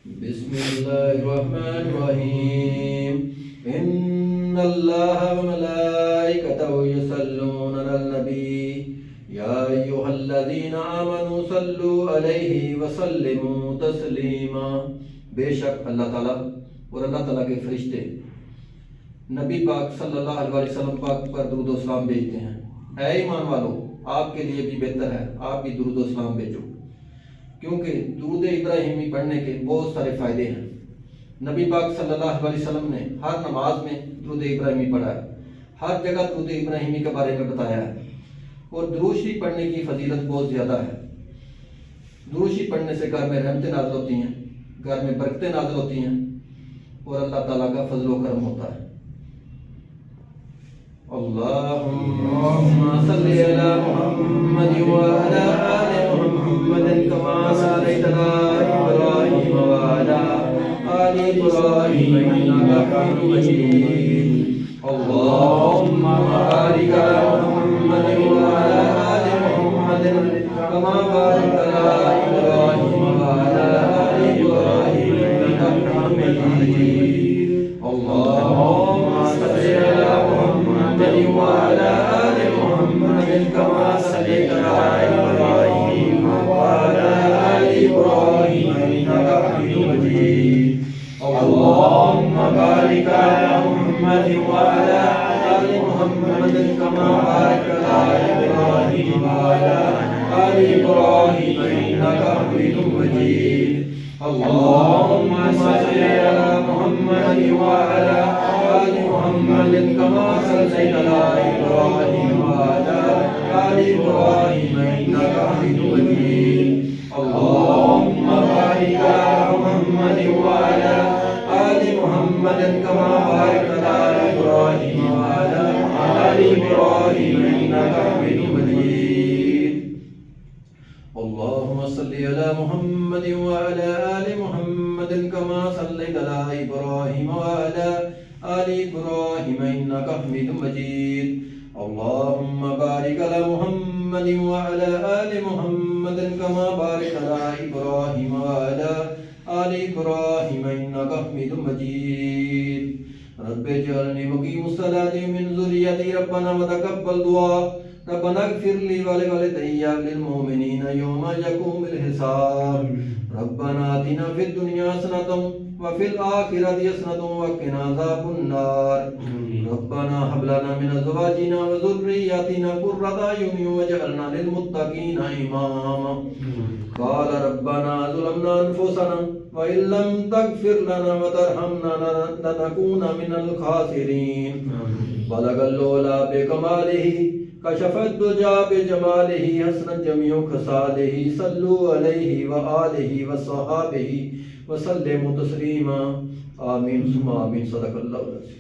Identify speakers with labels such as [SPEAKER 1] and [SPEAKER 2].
[SPEAKER 1] بسم الله الرحمن الرحيم إن الله وملائكته يصلون على النبي يا أيها الذين آمنوا صلوا عليه وسلموا تسلیما۔ بے شک اللہ تعالیٰ اور اللہ تعالیٰ کے فرشتے نبی پاک صلی اللہ علیہ وسلم پاک پر درود و سلام بھیجتے ہیں۔ اے ایمان والو، آپ کے لیے بھی بہتر ہے آپ بھی درود و سلام بھیجو، کیونکہ درود ابراہیمی پڑھنے کے بہت سارے فائدے ہیں۔ نبی پاک صلی اللہ علیہ وسلم نے ہر نماز میں درود ابراہیمی پڑھا ہے، ہر جگہ درود ابراہیمی کے بارے میں بتایا ہے، اور درود شریف پڑھنے کی فضیلت بہت زیادہ ہے۔ درود شریف پڑھنے سے گھر میں رحمتیں نازل ہوتی ہیں، گھر میں برکتیں نازل ہوتی ہیں، اور اللہ تعالیٰ کا فضل و کرم ہوتا ہے۔ اللہم صلی علی محمد وعلی آل محمد کما صلیت علی ابراہیم وعلی آل ابراہیم انک حمید مجید۔ اللہم بارک علی محمد وعلی آل محمد کما بارکت علی ابراہیم وعلی آل ابراہیم انک حمید مجید۔ اللہم صلی علی وعلى آل محمد كما صليت على إبراهيم وعلى آل إبراهيم إنك حميد مجيد۔ اللهم بارك على محمد وعلى آل محمد كما باركت على إبراهيم وعلى آل إبراهيم إنك حميد مجيد۔ اللهم صل على محمد وعلى آل محمد كما صليت على إبراهيم وعلى آل إبراهيم إنك حميد مجيد۔ اللهم بارك على محمد وعلى آل محمد كما باركت على إبراهيم وعلى آل إبراهيم إنك حميد مجيد۔ اللهم صل على محمد وعلى آل محمد كما صليت على إبراهيم وعلى آل إبراهيم إنك حميد مجيد۔ اللهم بارك على محمد وعلى آل محمد كما باركت على إبراهيم وعلى آل إبراهيم إنك حميد مجيد۔ رب اجعلني مقيم الصلاة من ذريتي ربنا وتقبل دعاء ربنا اغفر لي ولوالدي وللمؤمنين يوم يقوم الحساب۔ ربنا آتنا في الدنيا حسنة وفي الآخرة حسنة وقنا عذاب النار۔ ربنا هب لنا من أزواجنا وذرياتنا قرة أعين واجعلنا للمتقين إماما۔ قال ربنا ظلمنا أنفسنا وإن لم تغفر لنا وترحمنا لنكون من الخاسرين۔ بلغ العلا بكماله كشف الدجى بجماله حسنت جميع خصاله صلوا عليه وآله وصحابه وسلموا تسلیما۔ آمین ثم آمین۔ صدق اللہ العظیم۔